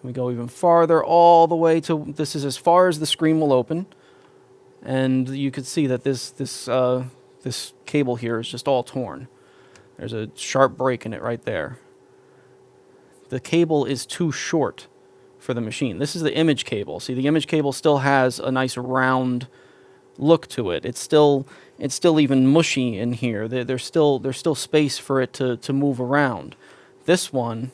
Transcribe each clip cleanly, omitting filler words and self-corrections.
We go even farther, all the way to, this is as far as the screen will open. And you can see that this cable here is just all torn. There's a sharp break in it right there. The cable is too short for the machine. This is the image cable. See, the image cable still has a nice round look to it. It's still even mushy in here. There's still space for it to move around. This one,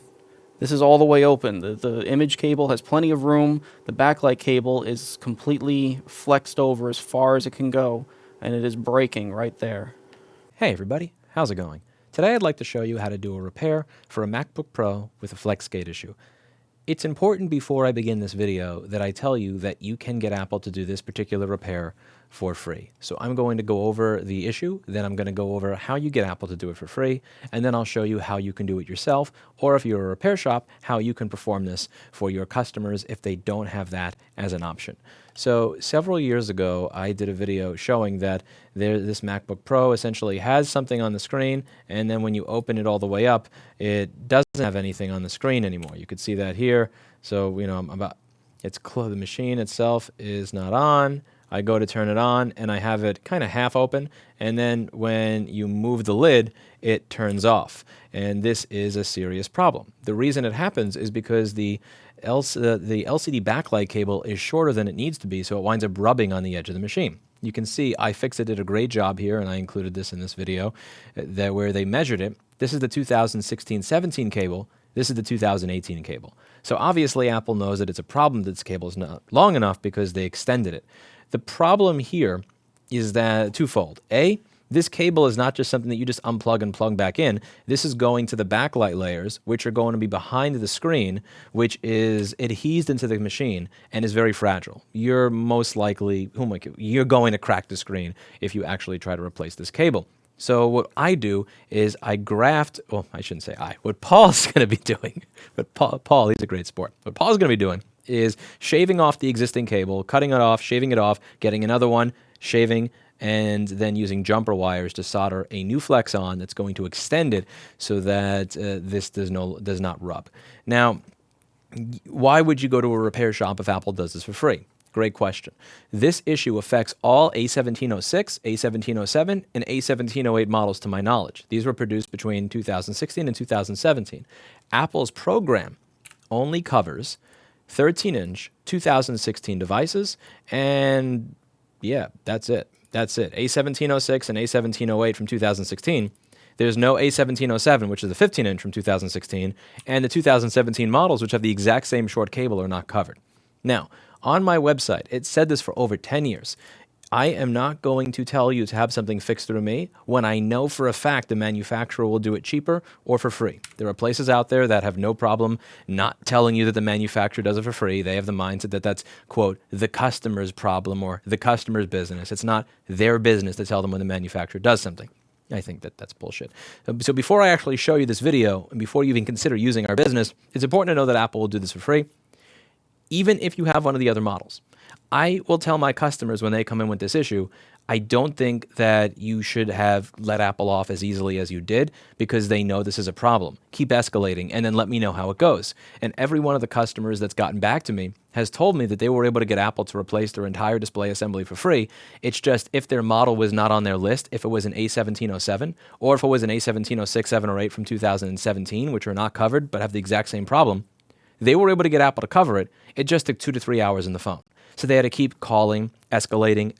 this is all the way open. The image cable has plenty of room. The backlight cable is completely flexed over as far as it can go, and it is breaking right there. Hey everybody, how's it going? Today I'd like to show you how to do a repair for a MacBook Pro with a Flexgate issue. It's important before I begin this video that I tell you that you can get Apple to do this particular repair for free. So I'm going to go over the issue, then I'm going to go over how you get Apple to do it for free, and then I'll show you how you can do it yourself, or if you're a repair shop, how you can perform this for your customers if they don't have that as an option. So several years ago, I did a video showing that this MacBook Pro essentially has something on the screen, and then when you open it all the way up, it doesn't have anything on the screen anymore. You could see that here. So, you know, the machine itself is not on. I go to turn it on, and I have it kind of half open, and then when you move the lid, it turns off. And this is a serious problem. The reason it happens is because the LCD backlight cable is shorter than it needs to be, so it winds up rubbing on the edge of the machine. You can see iFixit did a great job here, and I included this in this video, where they measured it. This is the 2016-17 cable. This is the 2018 cable. So obviously Apple knows that it's a problem that this cable is not long enough because they extended it. The problem here is that twofold. A, this cable is not just something that you just unplug and plug back in. This is going to the backlight layers, which are going to be behind the screen, which is adhesed into the machine and is very fragile. You're most likely, you're going to crack the screen if you actually try to replace this cable. So what I do is I graft, well, I shouldn't say I, what Paul's going to be doing, but Paul, he's a great sport. What Paul's going to be doing is shaving off the existing cable, cutting it off, shaving it off, getting another one, shaving, and then using jumper wires to solder a new flex on that's going to extend it so that this does not rub. Now, why would you go to a repair shop if Apple does this for free? Great question. This issue affects all A1706, A1707, and A1708 models to my knowledge. These were produced between 2016 and 2017. Apple's program only covers 13-inch 2016 devices, and yeah, that's it. That's it. A1706 and A1708 from 2016. There's no A1707, which is the 15-inch from 2016, and the 2017 models, which have the exact same short cable, are not covered. Now, on my website, it said this for over 10 years. I am not going to tell you to have something fixed through me when I know for a fact the manufacturer will do it cheaper or for free. There are places out there that have no problem not telling you that the manufacturer does it for free. They have the mindset that that's, quote, the customer's problem or the customer's business. It's not their business to tell them when the manufacturer does something. I think that that's bullshit. So before I actually show you this video, and before you even consider using our business, it's important to know that Apple will do this for free, even if you have one of the other models. I will tell my customers when they come in with this issue, I don't think that you should have let Apple off as easily as you did because they know this is a problem. Keep escalating and then let me know how it goes. And every one of the customers that's gotten back to me has told me that they were able to get Apple to replace their entire display assembly for free. It's just if their model was not on their list, if it was an A1707 or if it was an A1706, 7, or 8 from 2017, which are not covered but have the exact same problem, they were able to get Apple to cover it. It just took 2 to 3 hours on the phone. So they had to keep calling, escalating,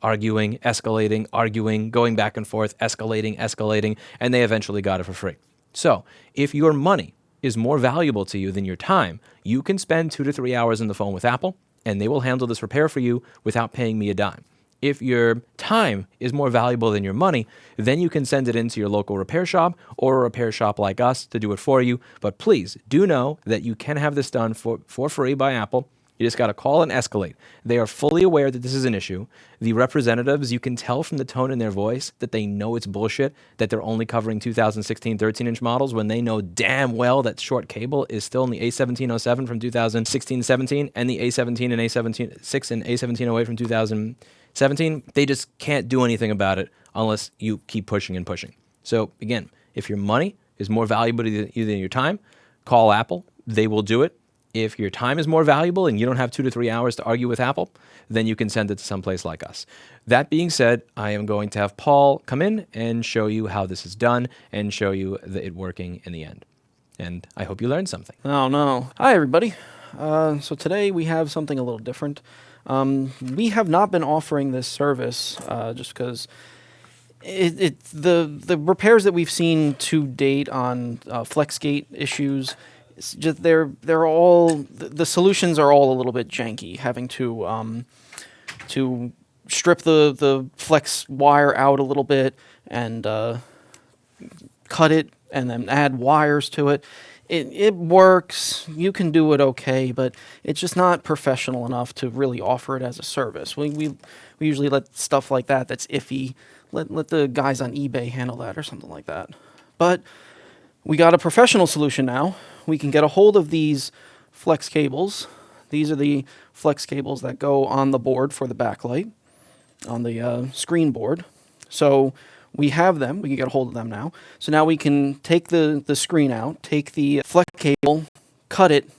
arguing, going back and forth, escalating, and they eventually got it for free. So if your money is more valuable to you than your time, you can spend 2 to 3 hours on the phone with Apple, and they will handle this repair for you without paying me a dime. If your time is more valuable than your money, then you can send it into your local repair shop or a repair shop like us to do it for you. But please do know that you can have this done for free by Apple. You just got to call and escalate. They are fully aware that this is an issue. The representatives, you can tell from the tone in their voice that they know it's bullshit, that they're only covering 2016 13-inch models when they know damn well that short cable is still in the A1707 from 2016-17 and the A17 and A1706 and A1708 from 2017. They just can't do anything about it unless you keep pushing and pushing. So again, if your money is more valuable to you than your time, call Apple. They will do it. If your time is more valuable and you don't have 2 to 3 hours to argue with Apple, then you can send it to someplace like us. That being said, I am going to have Paul come in and show you how this is done and show you it working in the end. And I hope you learned something. Oh, no. Hi, everybody. So today we have something a little different. We have not been offering this service just because the repairs that we've seen to date on Flexgate issues, it's just they're all the solutions are all a little bit janky. Having to strip the flex wire out a little bit and cut it and then add wires to it. It works. You can do it okay, but it's just not professional enough to really offer it as a service. We usually let stuff like that's iffy. Let the guys on eBay handle that or something like that. But we got a professional solution now. We can get a hold of these flex cables. These are the flex cables that go on the board for the backlight, on the screen board. So we have them. We can get a hold of them now. So now we can take the screen out, take the flex cable, cut it,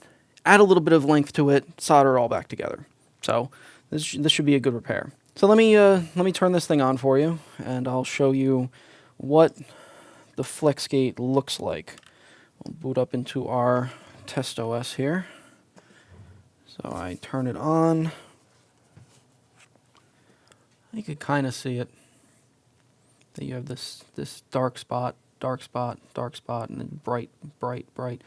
add a little bit of length to it, solder it all back together. So this should be a good repair. So let me turn this thing on for you, and I'll show you what the Flexgate looks like. We'll boot up into our test OS here. So I turn it on. You can kind of see it. That you have this dark spot, dark spot, dark spot, and then bright, bright, bright.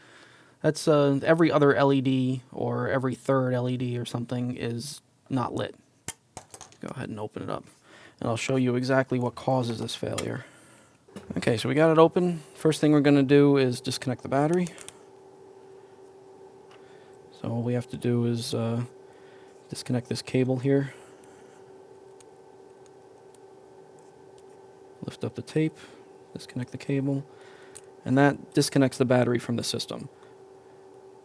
That's every other LED or every third LED or something is not lit. Go ahead and open it up, and I'll show you exactly what causes this failure. Okay, so we got it open. First thing we're going to do is disconnect the battery. So all we have to do is disconnect this cable here. Lift up the tape, disconnect the cable, and that disconnects the battery from the system.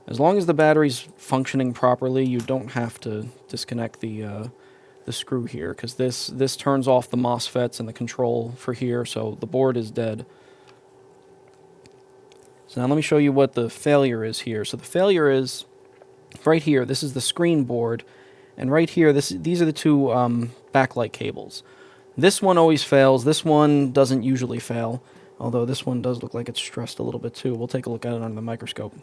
As long as the battery's functioning properly, you don't have to disconnect the screw here, because this turns off the MOSFETs and the control for here, so the board is dead. So now let me show you what the failure is here. So the failure is right here. This is the screen board, and right here, these are the two backlight cables. This one always fails. This one doesn't usually fail, although this one does look like it's stressed a little bit too. We'll take a look at it under the microscope.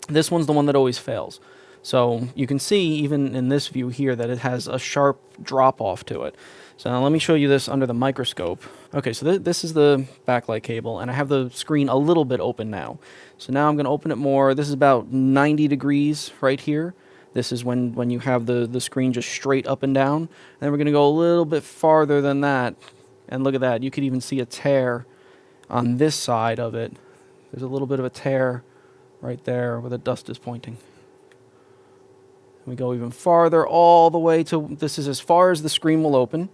This one's the one that always fails. So you can see even in this view here that it has a sharp drop off to it. So now let me show you this under the microscope. Okay, so this is the backlight cable, and I have the screen a little bit open now. So now I'm going to open it more. This is about 90 degrees right here. This is when you have the screen just straight up and down. And then we're going to go a little bit farther than that. And look at that. You could even see a tear on this side of it. There's a little bit of a tear right there where the dust is pointing. We go even farther all the way to, this is as far as the screen will open.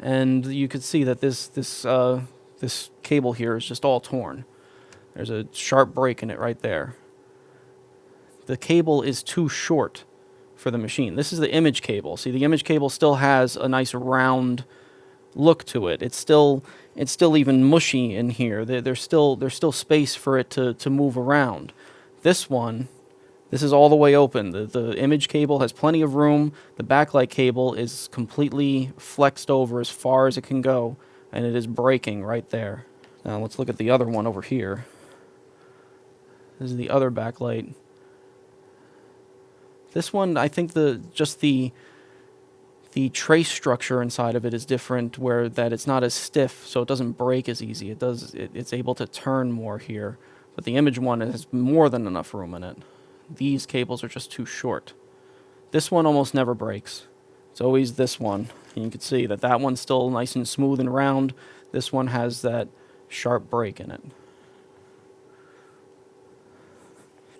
And you can see that this cable here is just all torn. There's a sharp break in it right there. The cable is too short for the machine. This is the image cable. See, the image cable still has a nice round look to it. It's still even mushy in here. There's still space for it to move around. This one, this is all the way open. The image cable has plenty of room. The backlight cable is completely flexed over as far as it can go, and it is breaking right there. Now let's look at the other one over here. This is the other backlight. This one, I think just the trace structure inside of it is different, where that it's not as stiff, so it doesn't break as easy. It's able to turn more here. But the image one has more than enough room in it. These cables are just too short. This one almost never breaks. It's always this one. And you can see that one's still nice and smooth and round. This one has that sharp break in it.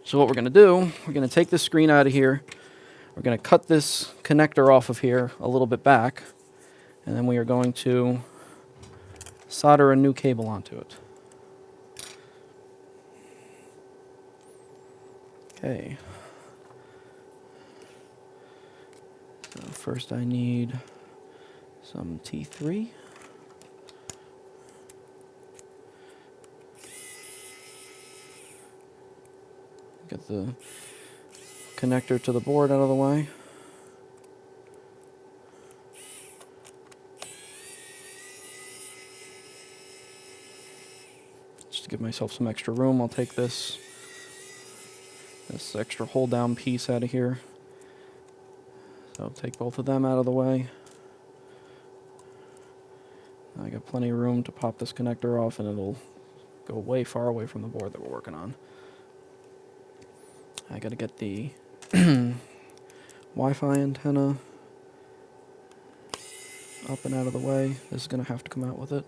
So what we're going to do, we're going to take this screen out of here. We're going to cut this connector off of here a little bit back. And then we are going to solder a new cable onto it. Okay. So first I need some T3. Get the connector to the board out of the way. Just to give myself some extra room, I'll take this extra hold down piece out of here. So I'll take both of them out of the way. I got plenty of room to pop this connector off, and it'll go way far away from the board that we're working on. I gotta get the Wi-Fi antenna up and out of the way. This is gonna have to come out with it.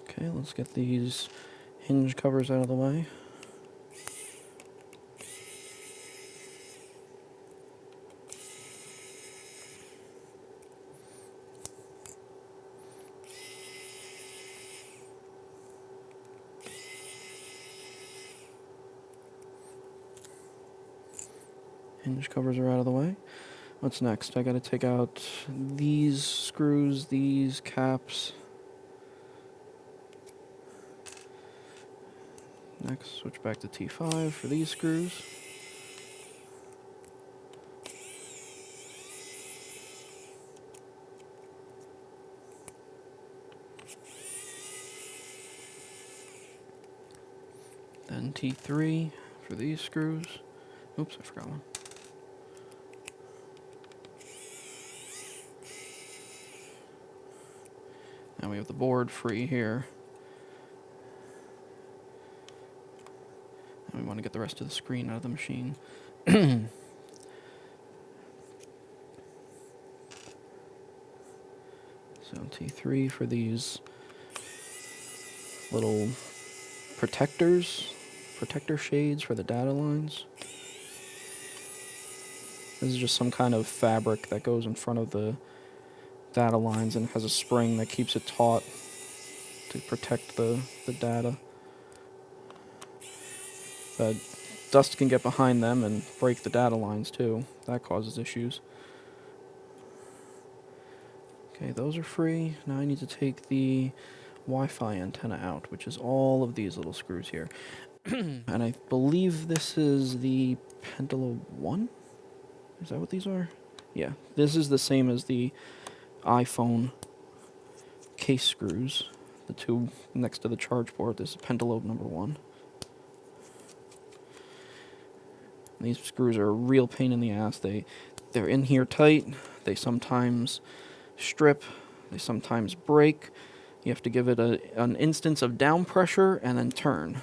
Okay, let's get these hinge covers out of the way. Hinge covers are out of the way. What's next? I gotta take out these screws, these caps. Next, switch back to T5 for these screws. Then T3 for these screws. Oops, I forgot one. Now we have the board free here. And we want to get the rest of the screen out of the machine. So T3 for these little protector shades for the data lines. This is just some kind of fabric that goes in front of the data lines and has a spring that keeps it taut to protect the data. But dust can get behind them and break the data lines too. That causes issues. Okay, those are free. Now I need to take the Wi-Fi antenna out, which is all of these little screws here. And I believe this is the Pentalo 1? Is that what these are? Yeah, this is the same as the iPhone case screws. The two next to the charge port. This is Pentalo number 1. These screws are a real pain in the ass. They're in here tight. They sometimes strip. They sometimes break. You have to give it an instance of down pressure and then turn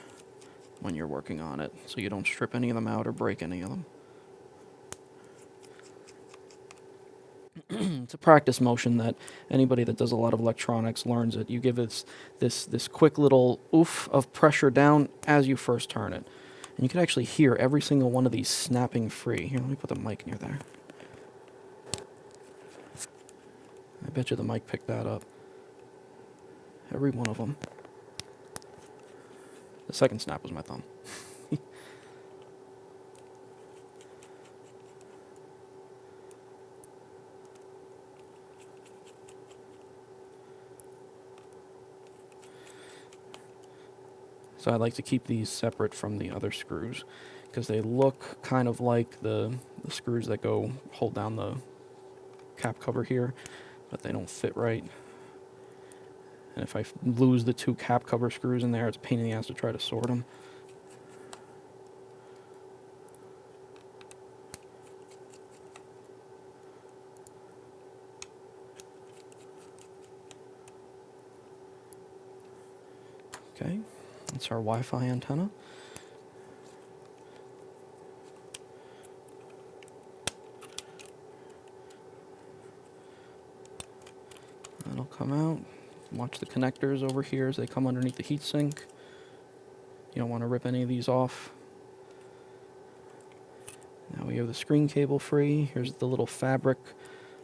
when you're working on it, so you don't strip any of them out or break any of them. It's a practice motion that anybody that does a lot of electronics learns it. You give it this quick little oof of pressure down as you first turn it. And you can actually hear every single one of these snapping free. Here, let me put the mic near there. I bet you the mic picked that up. Every one of them. The second snap was my thumb. So I like to keep these separate from the other screws because they look kind of like the screws that go hold down the cap cover here, but they don't fit right. And if I lose the two cap cover screws in there, it's a pain in the ass to try to sort them. Okay, that's our Wi-Fi antenna. That'll come out. Watch the connectors over here as they come underneath the heatsink. You don't want to rip any of these off. Now we have the screen cable free. Here's the little fabric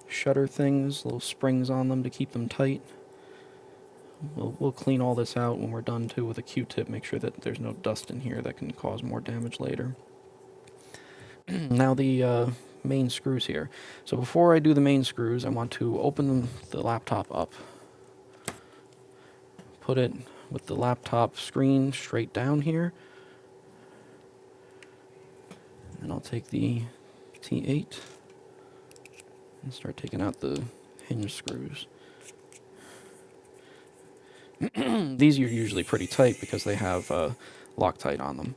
shutter things, little springs on them to keep them tight. We'll clean all this out when we're done too with a Q-tip. Make sure that there's no dust in here that can cause more damage later. Now the main screws here. So before I do the main screws, I want to open the laptop up. Put it with the laptop screen straight down here. And I'll take the T8 and start taking out the hinge screws. These are usually pretty tight because they have Loctite on them.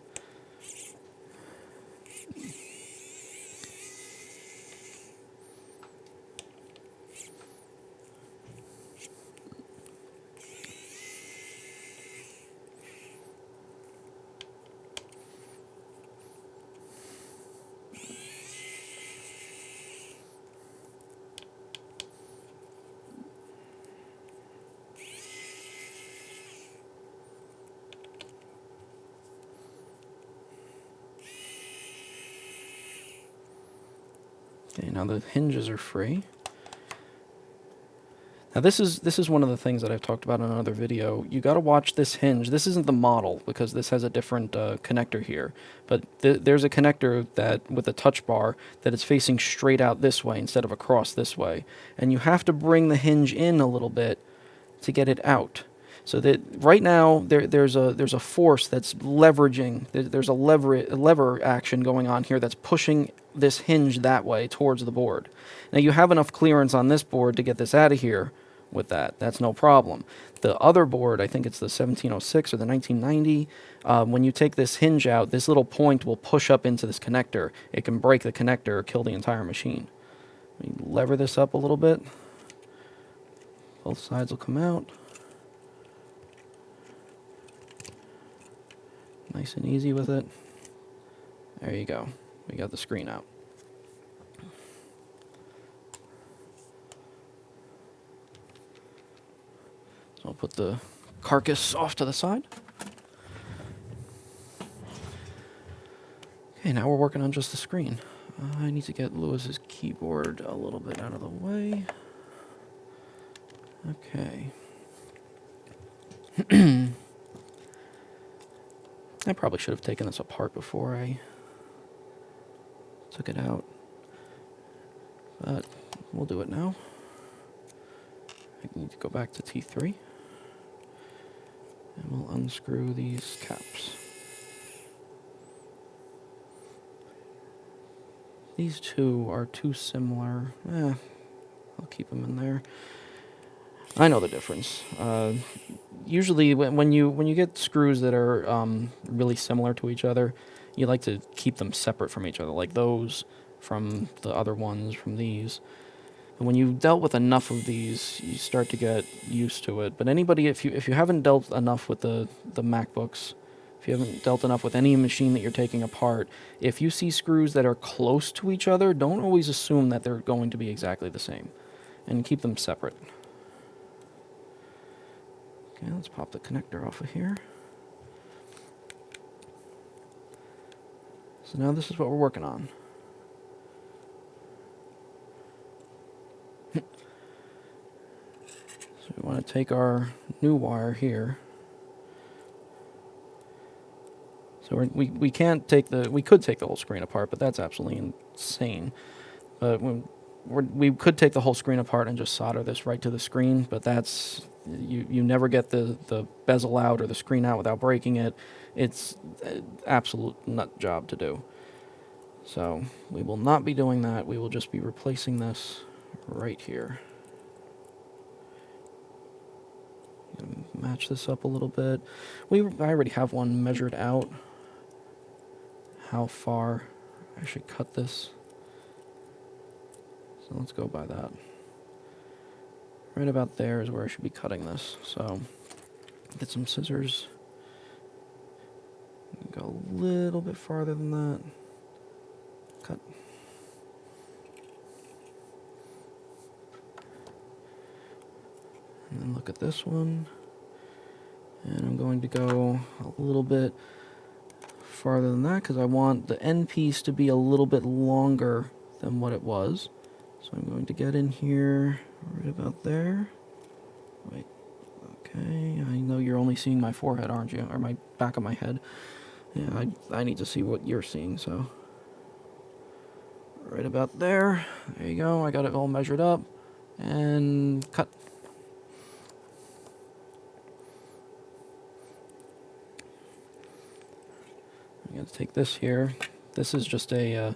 Okay, now the hinges are free. Now this is one of the things that I've talked about in another video. You got to watch this hinge. This isn't the model because this has a different connector here. But there's a connector that with a touch bar that is facing straight out this way instead of across this way. And you have to bring the hinge in a little bit to get it out. So that right now there's a force that's leveraging. There's a lever action going on here that's pushing this hinge that way towards the board. Now you have enough clearance on this board to get this out of here with that. That's no problem. The other board, I think it's the 1706 or the 1990, when you take this hinge out, this little point will push up into this connector. It can break the connector or kill the entire machine. Let me lever this up a little bit. Both sides will come out. Nice and easy with it. There you go. We got the screen out. So I'll put the carcass off to the side. Okay, now we're working on just the screen. I need to get Lewis's keyboard a little bit out of the way. Okay. I probably should have taken this apart before I took it out, but we'll do it now. I need to go back to T3, and we'll unscrew these caps. These two are too similar. I'll keep them in there. I know the difference. Usually, when you get screws that are really similar to each other, you like to keep them separate from each other, like those from the other ones from these. And when you've dealt with enough of these, you start to get used to it. But anybody, if you haven't dealt enough with the MacBooks, if you haven't dealt enough with any machine that you're taking apart, if you see screws that are close to each other, don't always assume that they're going to be exactly the same, and keep them separate. Okay, let's pop the connector off of here. So now this is what we're working on. So we want to take our new wire here. So we can't take we could take the whole screen apart, but that's absolutely insane. But we could take the whole screen apart and just solder this right to the screen, but that's you never get the bezel out or the screen out without breaking it. It's an absolute nut job to do. So we will not be doing that. We will just be replacing this right here. Match this up a little bit. I already have one measured out. How far I should cut this. So let's go by that. Right about there is where I should be cutting this. So get some scissors. Go a little bit farther than that. Cut. And then look at this one. And I'm going to go a little bit farther than that because I want the end piece to be a little bit longer than what it was. So I'm going to get in here right about there. Wait, okay, I know you're only seeing my forehead, aren't you? Or my back of my head. Yeah, I need to see what you're seeing, so. right about there. There you go. I got it all measured up. And cut. I'm going to take this here. This is just a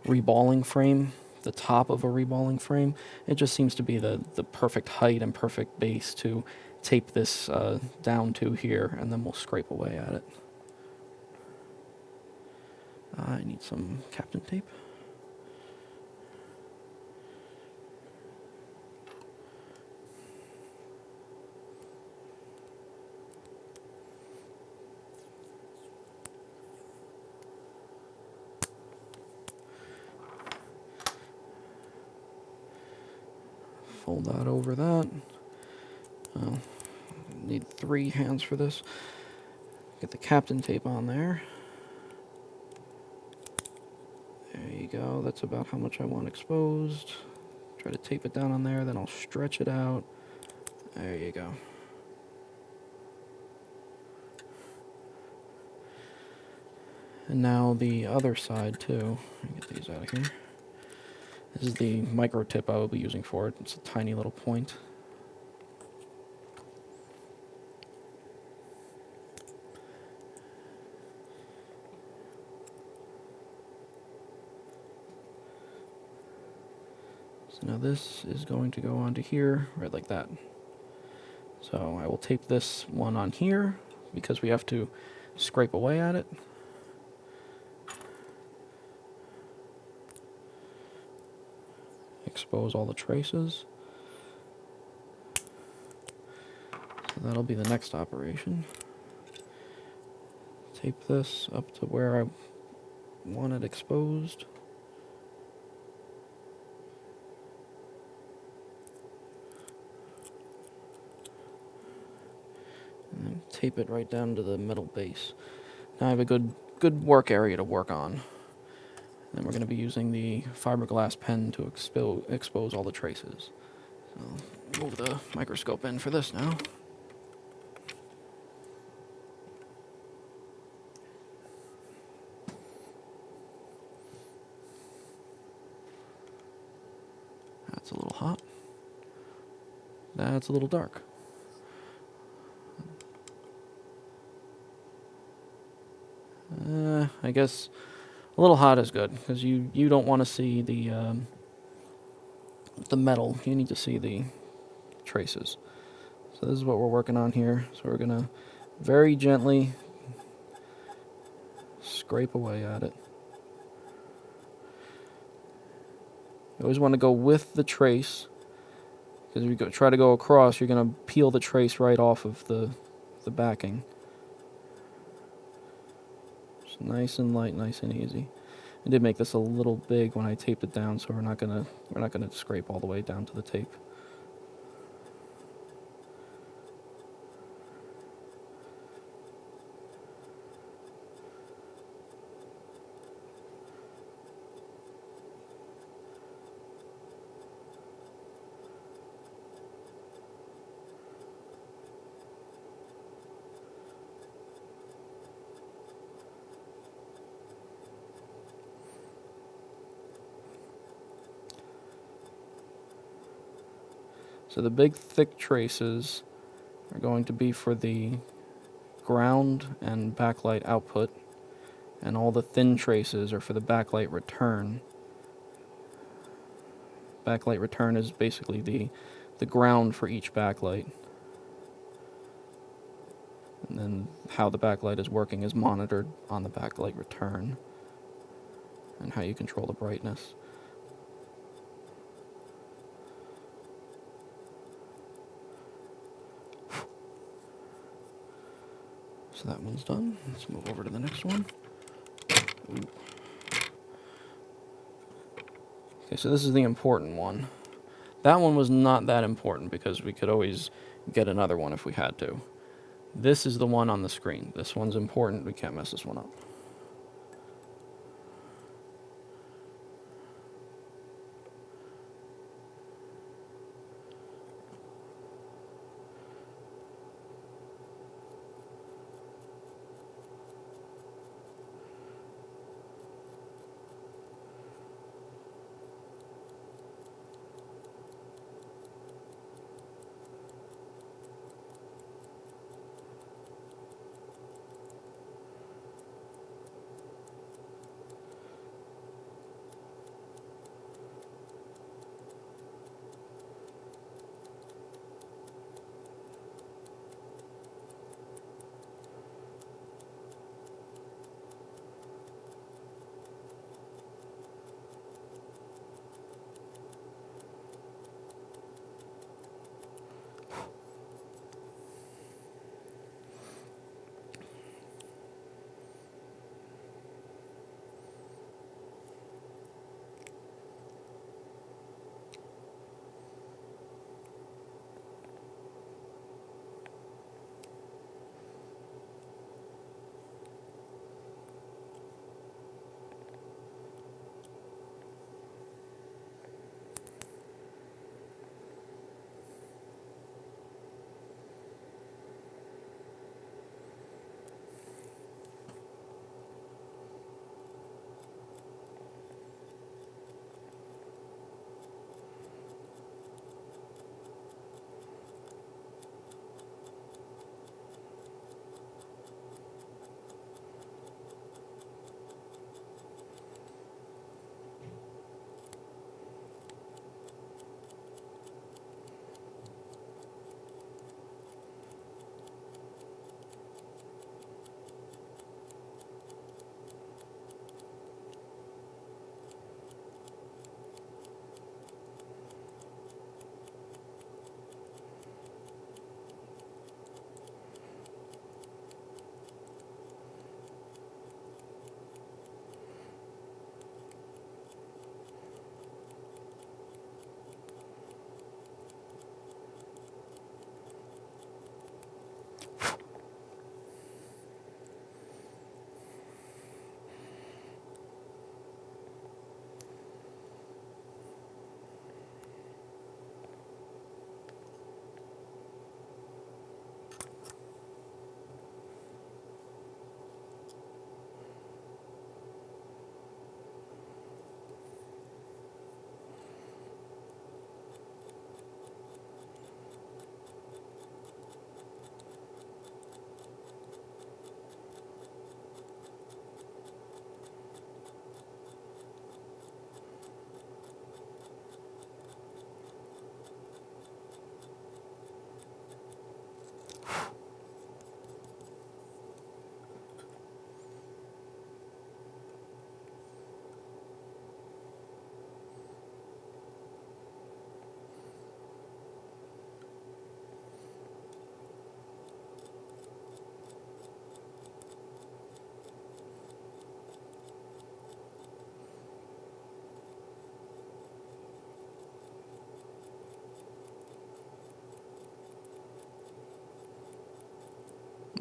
reballing frame, the top of a reballing frame. It just seems to be the perfect height and perfect base to tape this down to here, and then we'll scrape away at it. I need some Captain tape. Fold that over that. Need 3 hands for this. Get the Captain tape on there. There you go. That's about how much I want exposed. Try to tape it down on there, then I'll stretch it out. There you go. And now the other side too. Let me get these out of here. This is the micro tip I will be using for it. It's a tiny little point. So now this is going to go onto here, right like that. So I will tape this one on here because we have to scrape away at it. Expose all the traces. So that'll be the next operation. Tape this up to where I want it exposed. And then tape it right down to the metal base. Now I have a good work area to work on. Then we're going to be using the fiberglass pen to expose all the traces. So move the microscope in for this now. That's a little hot. That's a little dark. I guess a little hot is good, because you don't want to see the metal. You need to see the traces. So this is what we're working on here. So we're going to very gently scrape away at it. You always want to go with the trace, because if you try to go across, you're going to peel the trace right off of the backing. Just nice and light, nice and easy. I did make this a little big when I taped it down, so we're not gonna scrape all the way down to the tape. So the big thick traces are going to be for the ground and backlight output, and all the thin traces are for the backlight return. Backlight return is basically the ground for each backlight. And then how the backlight is working is monitored on the backlight return, and how you control the brightness. So that one's done. Let's move over to the next one. Ooh. Okay, so this is the important one. That one was not that important because we could always get another one if we had to. This is the one on the screen. This one's important. We can't mess this one up.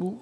Ooh.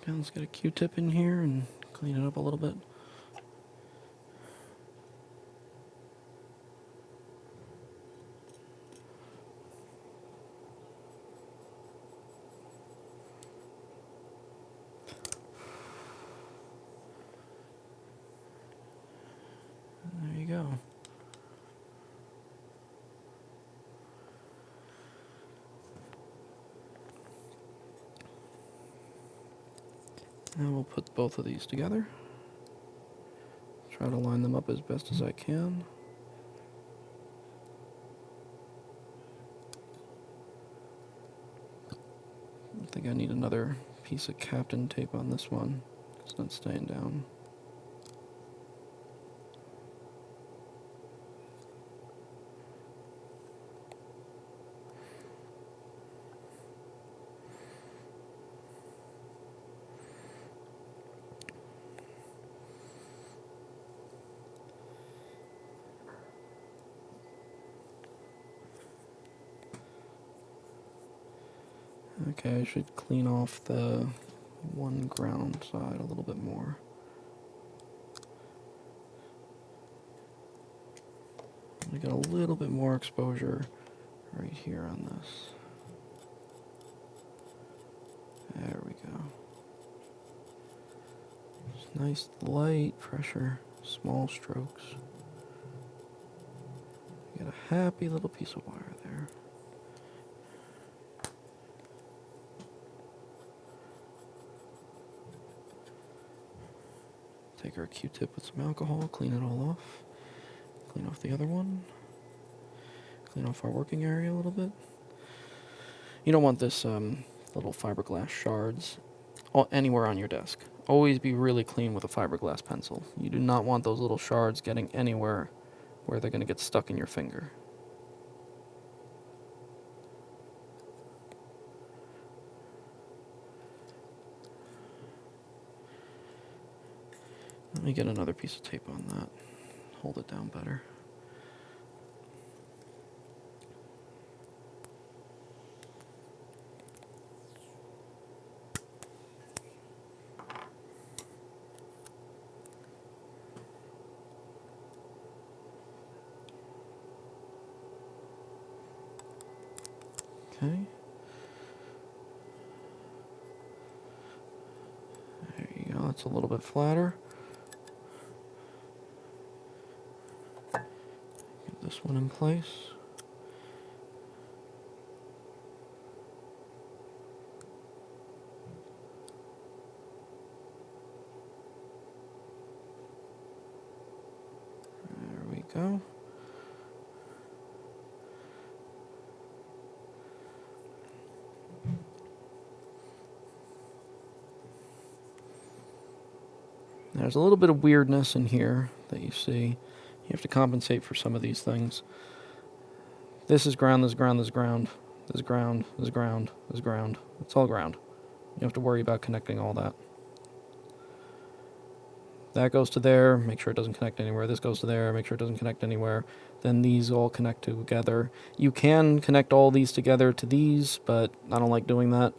Okay, let's get a Q-tip in here and clean it up a little bit. There you go. Now we'll put both of these together. Try to line them up as best as I can. I think I need another piece of Captain tape on this one. It's not staying down. Okay, I should clean off the one ground side a little bit more. I got a little bit more exposure right here on this. There we go. Just nice light pressure, small strokes. Get a happy little piece of wire there. Take our Q-tip with some alcohol, clean it all off. Clean off the other one. Clean off our working area a little bit. You don't want this little fiberglass shards anywhere on your desk. Always be really clean with a fiberglass pencil. You do not want those little shards getting anywhere where they're going to get stuck in your finger. Let me get another piece of tape on that. Hold it down better. Okay. There you go. That's a little bit flatter. Get this one in place. There we go. There's a little bit of weirdness in here that you see. You have to compensate for some of these things. This is ground, this is ground, this is ground, this is ground, this is ground, this is ground. It's all ground. You don't have to worry about connecting all that. that goes to there, make sure it doesn't connect anywhere. This goes to there, make sure it doesn't connect anywhere. Then these all connect together. You can connect all these together to these, but I don't like doing that,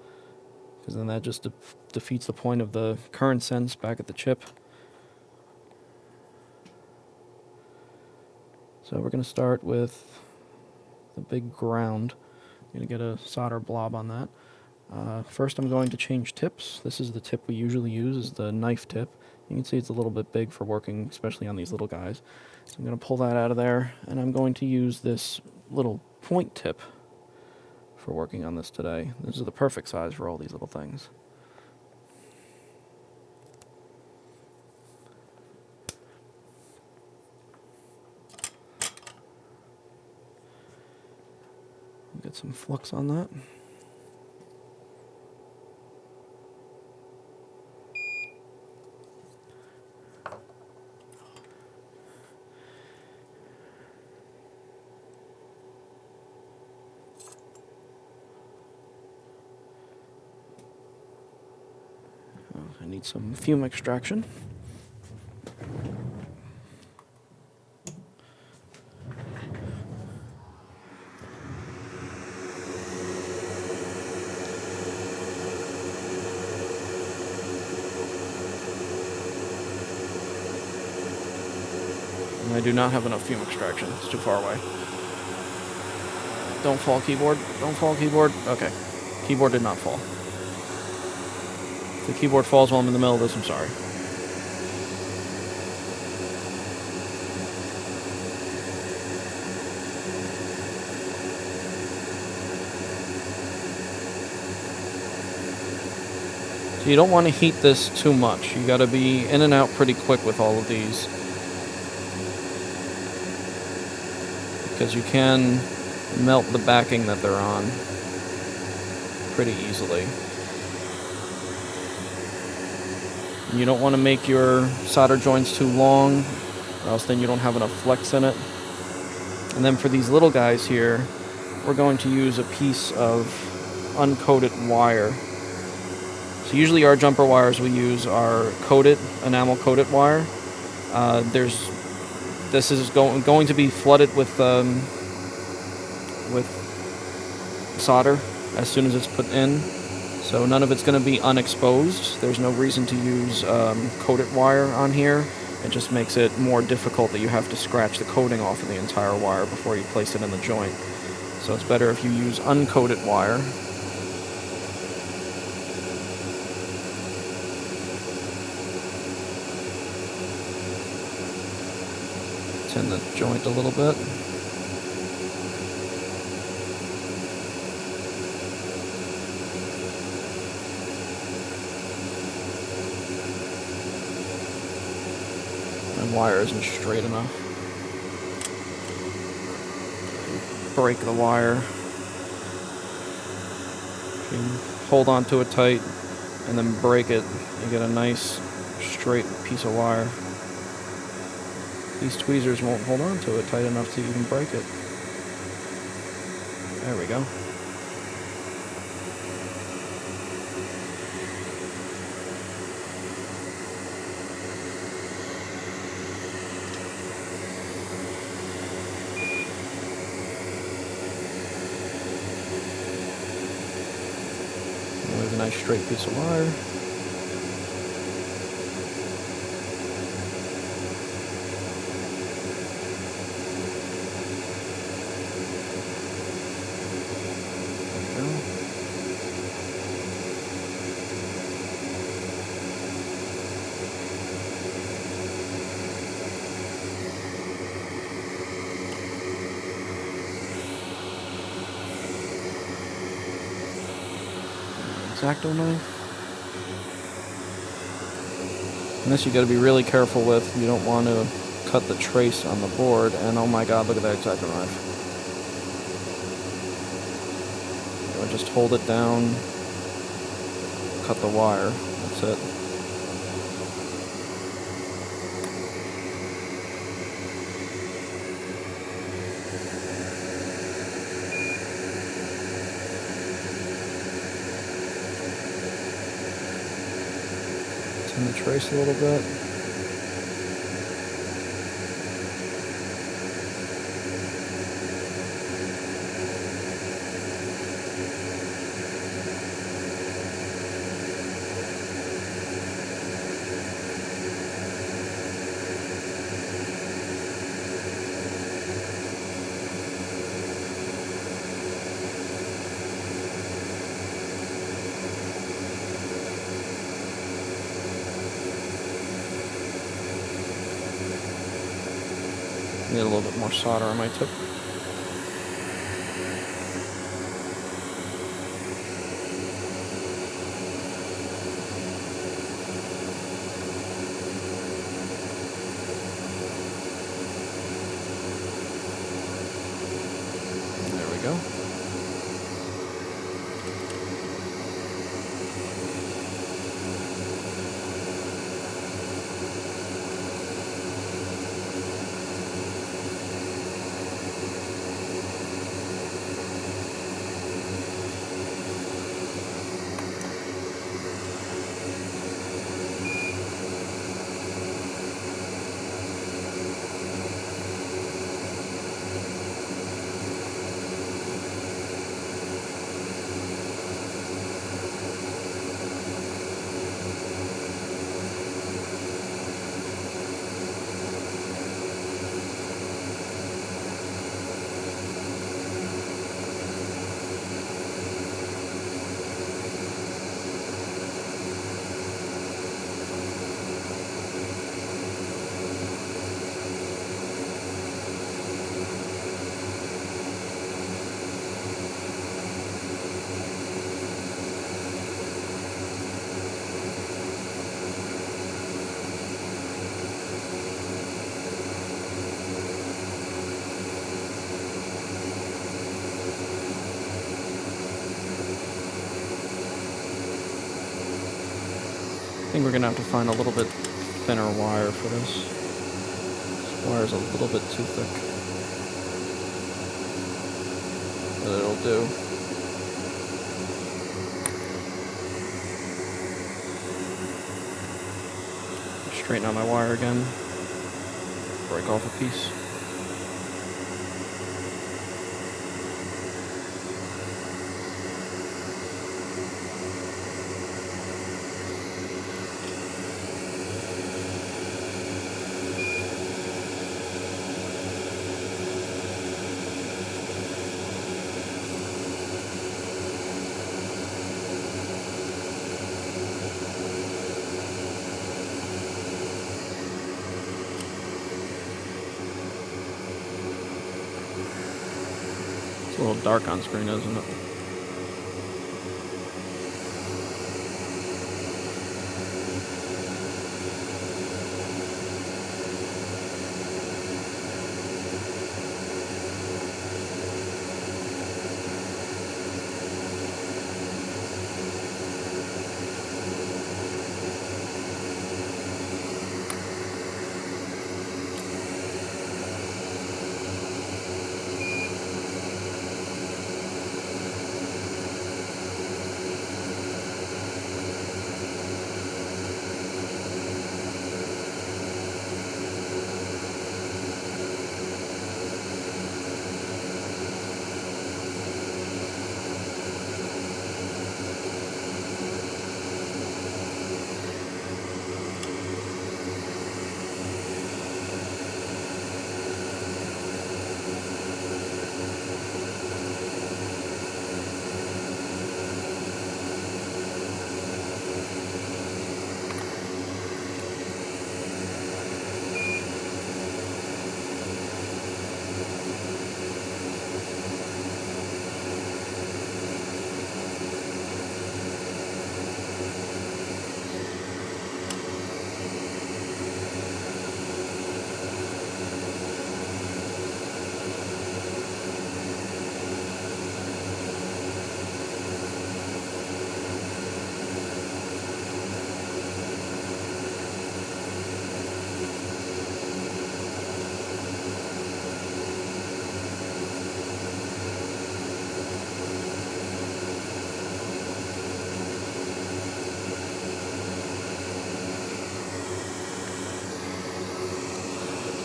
because then that just defeats the point of the current sense back at the chip. So we're going to start with the big ground. I'm going to get a solder blob on that. First I'm going to change tips. This is the tip we usually use, is the knife tip. You can see it's a little bit big for working, especially on these little guys. So I'm going to pull that out of there, and I'm going to use this little point tip for working on this today. This is the perfect size for all these little things. Get some flux on that. I need some fume extraction. And I do not have enough fume extraction. It's too far away. Don't fall, keyboard. Don't fall, keyboard. Okay. Keyboard did not fall. If the keyboard falls while I'm in the middle of this, I'm sorry. So you don't want to heat this too much. You got to be in and out pretty quick with all of these, because you can melt the backing that they're on pretty easily. You don't want to make your solder joints too long, or else then you don't have enough flex in it. And then for these little guys here, we're going to use a piece of uncoated wire. So usually our jumper wires we use are coated, enamel coated wire. This is going to be flooded with solder as soon as it's put in. So none of it's going to be unexposed. There's no reason to use coated wire on here. It just makes it more difficult that you have to scratch the coating off of the entire wire before you place it in the joint. So it's better if you use uncoated wire. Tin the joint a little bit. Wire isn't straight enough. Break the wire. You hold on to it tight and then break it. You get a nice straight piece of wire. These tweezers won't hold on to it tight enough to even break it. There we go. There's a nice straight piece of wire. X-Acto knife. And this you got to be really careful with. You don't want to cut the trace on the board. And oh my god, look at that X-Acto knife. Just hold it down, cut the wire. That's it. Turn the trace a little bit. Need a little bit more solder on my tip. There we go. I think we're going to have to find a little bit thinner wire for this. This wire's a little bit too thick. But it'll do. Straighten out my wire again. Break off a piece. It's a little dark on screen, isn't it?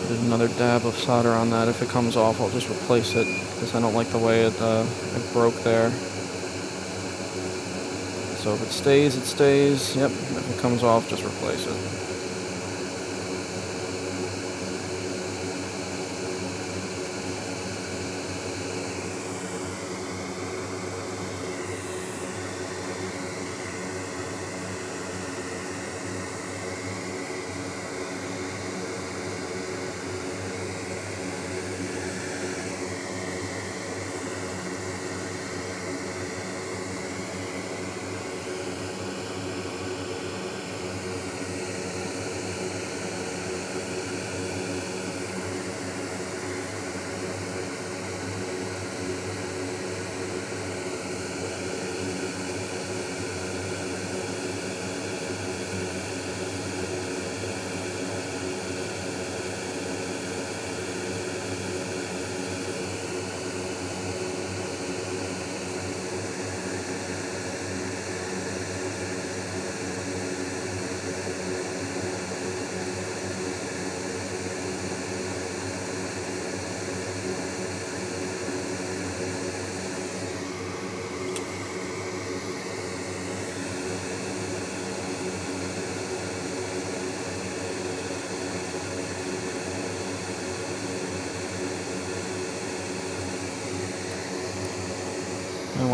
Did another dab of solder on that. If it comes off, I'll just replace it because I don't like the way it broke there. So if it stays, it stays. Yep, if it comes off, just replace it.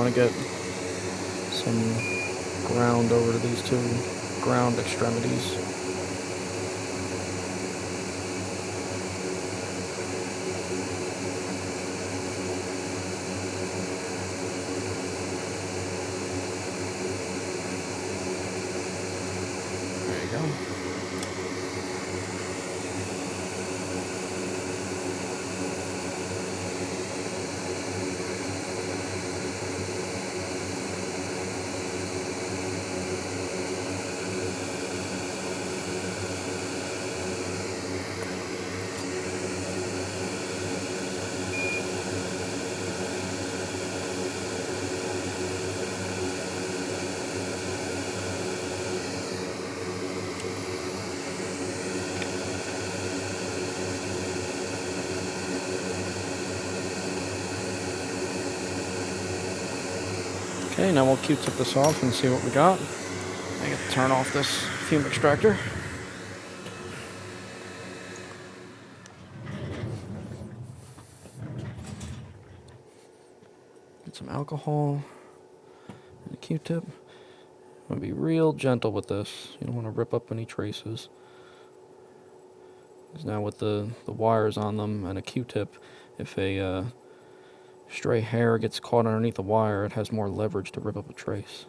want to get some ground over to these two ground extremities. There you go. Okay, now we'll Q-tip this off and see what we got. I got to turn off this fume extractor. Get some alcohol and a Q-tip. I'm going to be real gentle with this. You don't want to rip up any traces. Because now with the wires on them and a Q-tip, if a stray hair gets caught underneath the wire, it has more leverage to rip up a trace.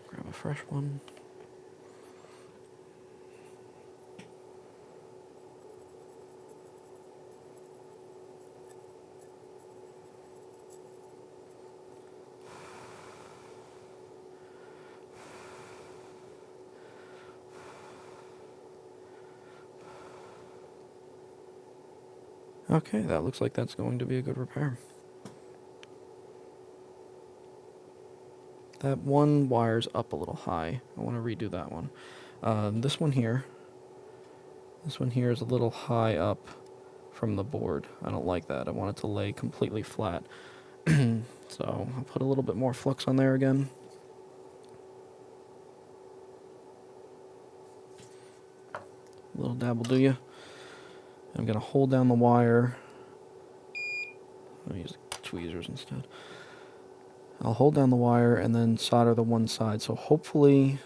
Grab a fresh one. Okay, that looks like that's going to be a good repair. That one wire's up a little high. I want to redo that one. This one here is a little high up from the board. I don't like that. I want it to lay completely flat. So I'll put a little bit more flux on there again. A little dab will do you. I'm going to hold down the wire. I'll use tweezers instead. I'll hold down the wire and then solder the one side. So hopefully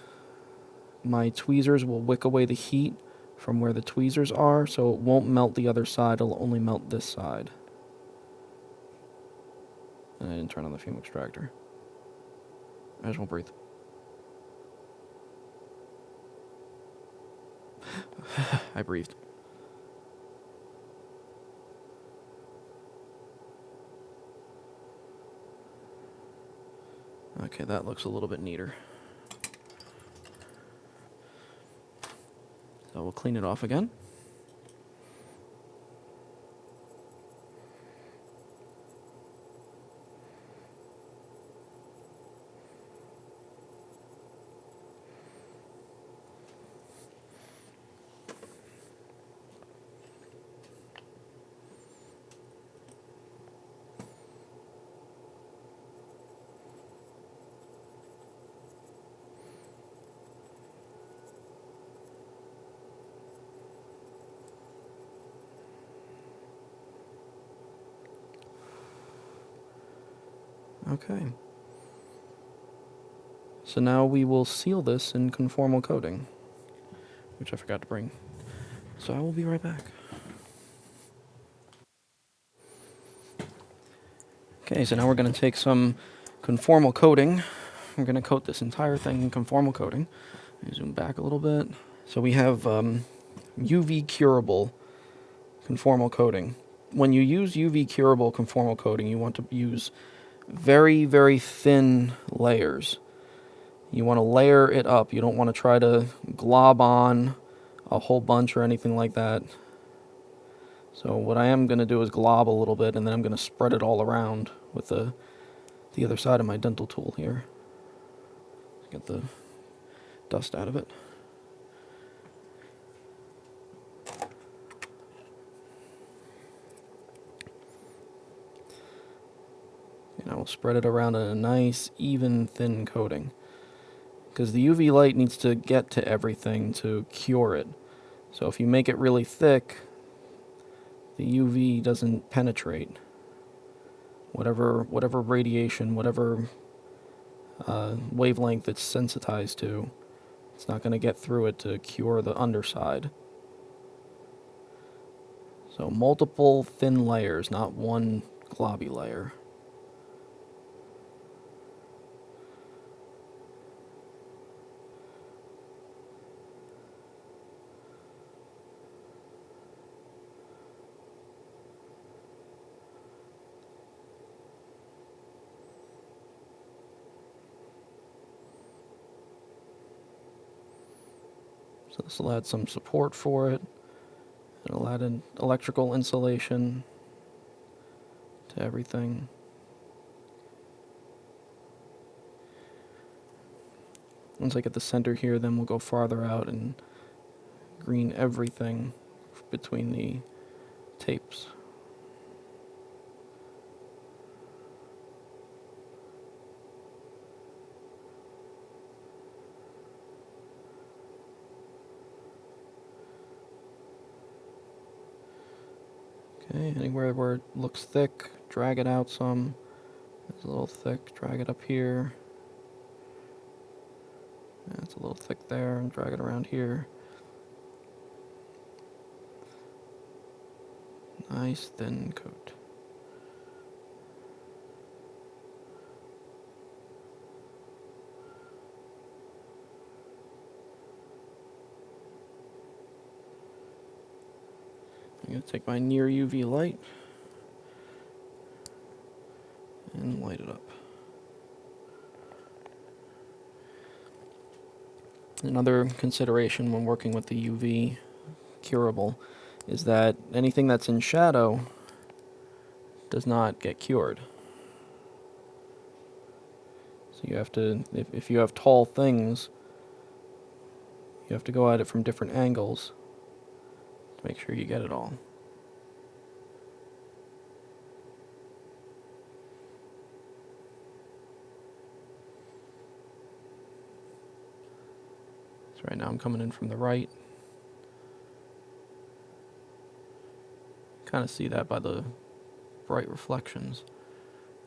my tweezers will wick away the heat from where the tweezers are, so it won't melt the other side, it'll only melt this side. And I didn't turn on the fume extractor. I just won't breathe. I breathed. Okay, that looks a little bit neater. So we'll clean it off again. Okay. So now we will seal this in conformal coating, which I forgot to bring. So I will be right back. Okay, so now we're going to take some conformal coating. We're going to coat this entire thing in conformal coating. Let me zoom back a little bit. So we have UV curable conformal coating. When you use UV curable conformal coating, you want to use very, very thin layers. You want to layer it up. You don't want to try to glob on a whole bunch or anything like that. So what I am going to do is glob a little bit, and then I'm going to spread it all around with the other side of my dental tool here. Get the dust out of it. And I will I'll spread it around in a nice, even, thin coating. Because the UV light needs to get to everything to cure it. So if you make it really thick, the UV doesn't penetrate. Whatever radiation, whatever wavelength it's sensitized to, it's not going to get through it to cure the underside. So multiple thin layers, not one globby layer. So this will add some support for it. It'll add an electrical insulation to everything. Once I get the center here, then we'll go farther out and green everything between the tapes. Okay, anywhere where it looks thick, drag it out some. It's a little thick, drag it up here. Yeah, it's a little thick there, and drag it around here. Nice thin coat. I'm going to take my near UV light and light it up. Another consideration when working with the UV curable is that anything that's in shadow does not get cured. So you have to, if you have tall things, you have to go at it from different angles to make sure you get it all. So right now I'm coming in from the right. Kind of see that by the bright reflections.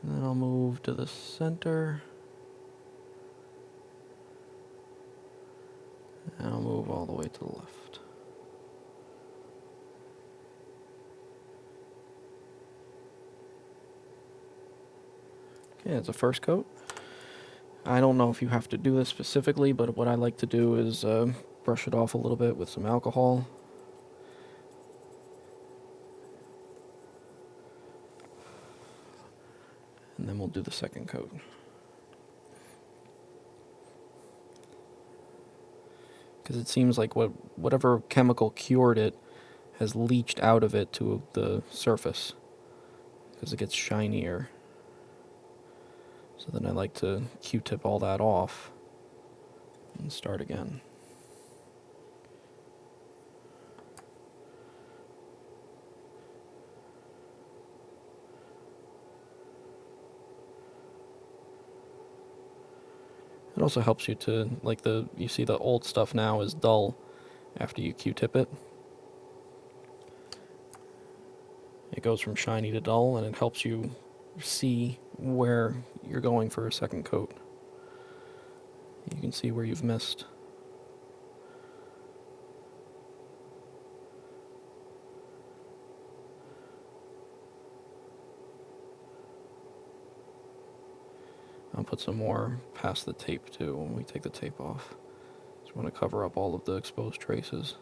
And then I'll move to the center. And I'll move all the way to the left. Okay, that's a first coat. I don't know if you have to do this specifically, but what I like to do is brush it off a little bit with some alcohol. And then we'll do the second coat. Because it seems like whatever chemical cured it has leached out of it to the surface, because it gets shinier. So then I like to Q-tip all that off and start again. It also helps you to, like you see the old stuff now is dull after you Q-tip it. It goes from shiny to dull, and it helps you see where you're going for a second coat. You can see where you've missed. I'll put some more past the tape too when we take the tape off. Just want to cover up all of the exposed traces.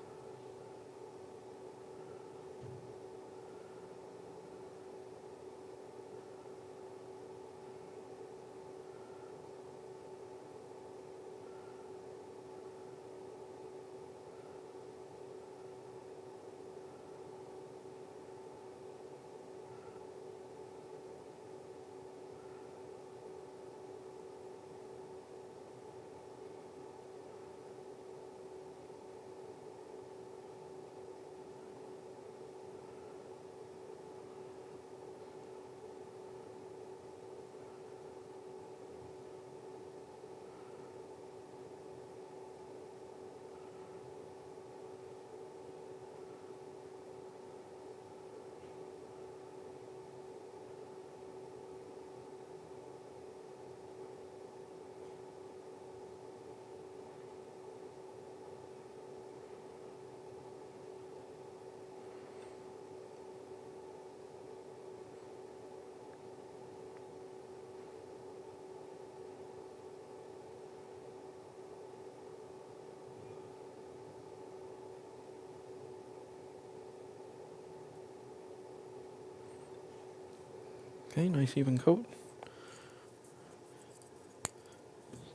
Okay, nice even coat.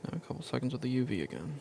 Now a couple seconds with the UV again.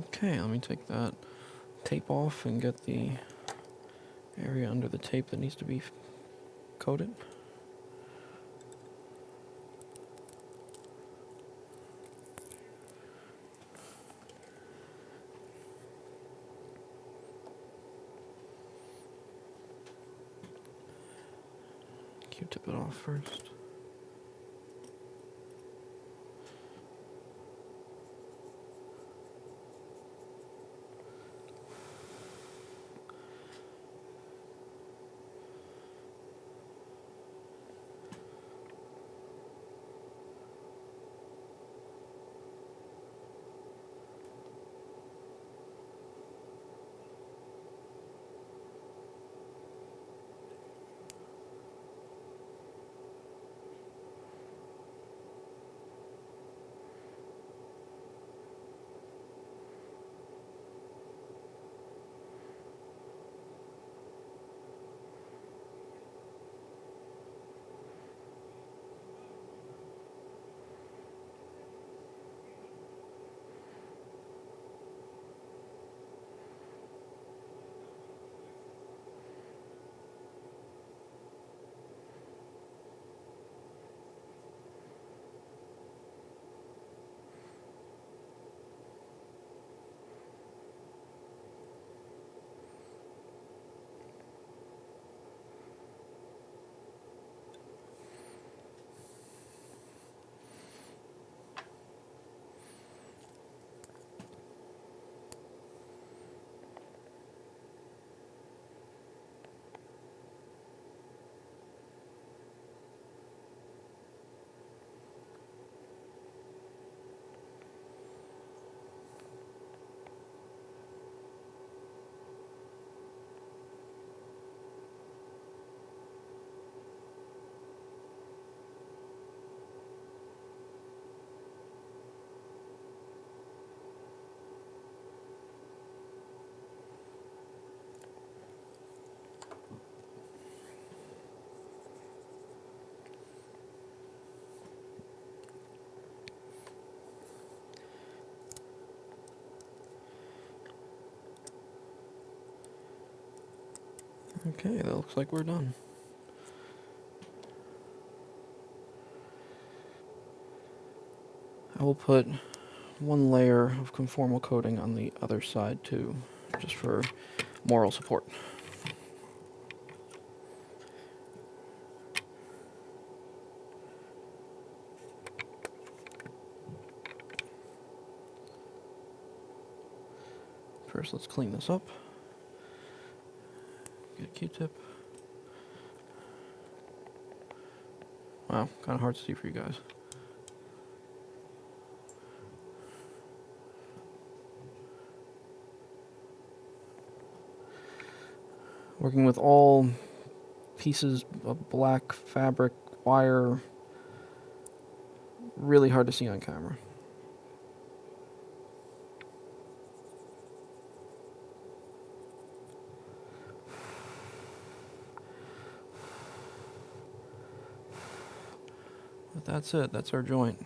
Okay, let me take that tape off and get the area under the tape that needs to be coated. Q-tip it off first. Okay, that looks like we're done. I will put one layer of conformal coating on the other side too, just for moral support. First, let's clean this up. Get a Q-tip. Wow, kind of hard to see for you guys. Working with all pieces of black fabric, wire, really hard to see on camera. But that's it, that's our joint.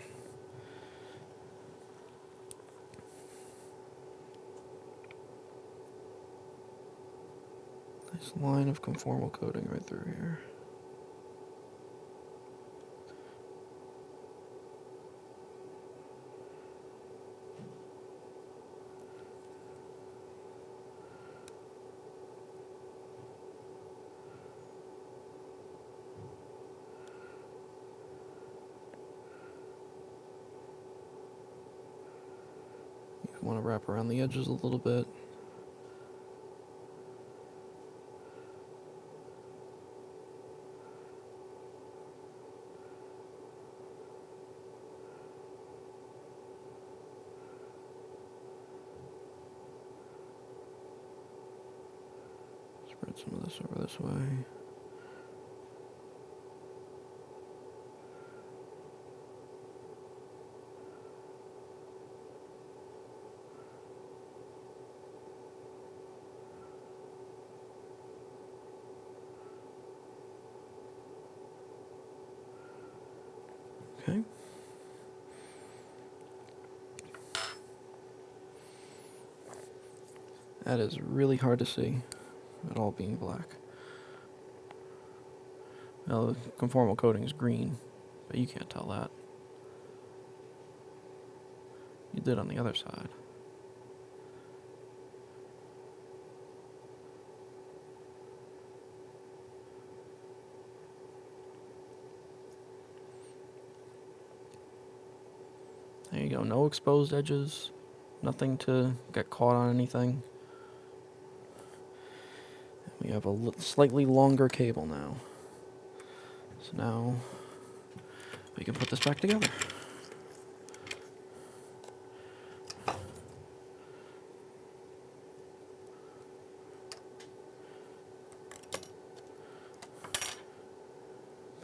line of conformal coating right through here. You want to wrap around the edges a little bit. Spread some of this over this way. Okay. That is really hard to see, it all being black. Now the conformal coating is green, but you can't tell that. You did on the other side. There you go, no exposed edges, nothing to get caught on anything. We have a slightly longer cable now. So now we can put this back together.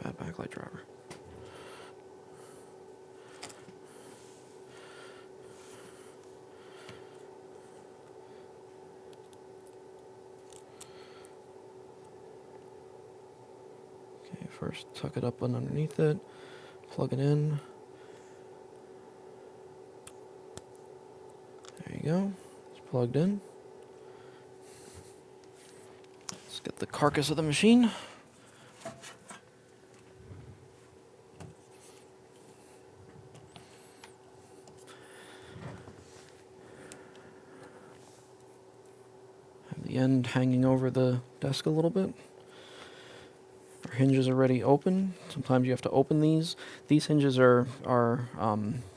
Bad backlight driver. First, tuck it up underneath it, plug it in. There you go, it's plugged in. Let's get the carcass of the machine. Have the end hanging over the desk a little bit. Our hinges are already open. Sometimes you have to open these. These hinges are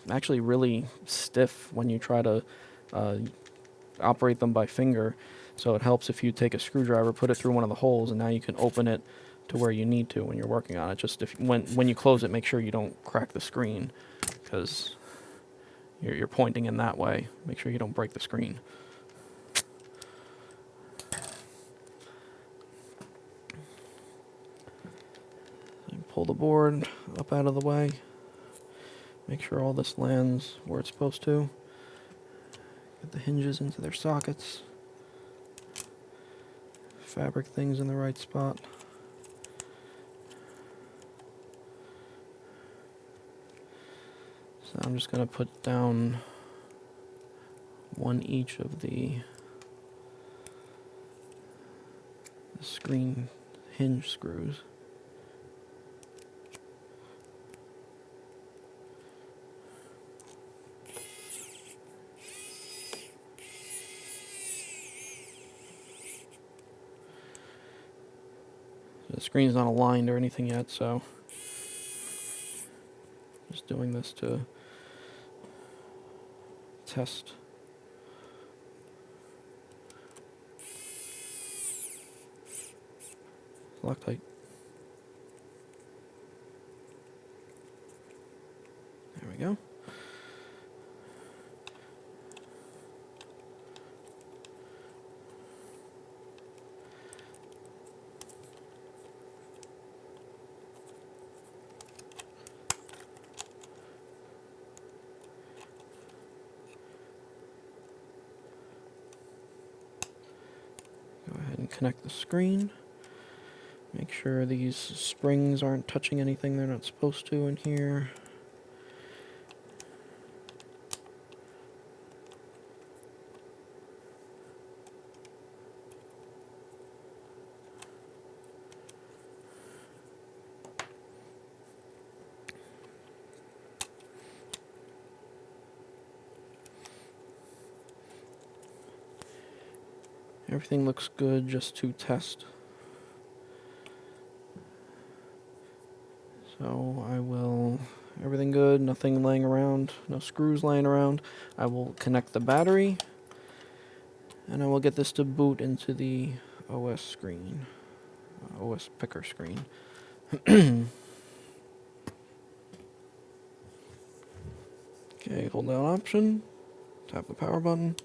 actually really stiff when you try to operate them by finger. So it helps if you take a screwdriver, put it through one of the holes, and now you can open it to where you need to when you're working on it. Just if when you close it, make sure you don't crack the screen, because you're pointing in that way. Make sure you don't break the screen. Pull the board up out of the way. Make sure all this lands where it's supposed to. Get the hinges into their sockets. Fabric things in the right spot. So I'm just going to put down one each of the screen hinge screws. The screen's not aligned or anything yet, so just doing this to test. Loctite. There we go. Go ahead and connect the screen. Make sure these springs aren't touching anything they're not supposed to in here. Everything looks good just to test. So I will, everything good, nothing laying around, no screws laying around. I will connect the battery, and I will get this to boot into the OS screen, OS picker screen. Okay, hold down Option, tap the power button.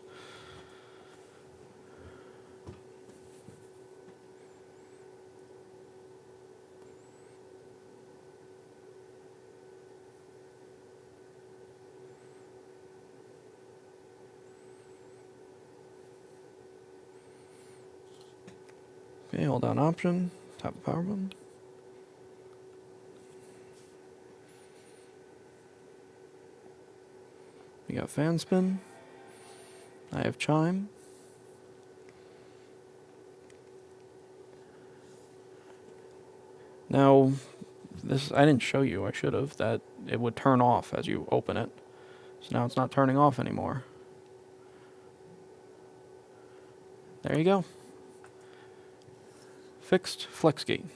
Okay, hold down Option, tap the power button. We got fan spin. I have chime. Now, this I didn't show you, I should have, that it would turn off as you open it. So now it's not turning off anymore. There you go. Fixed Flexgate.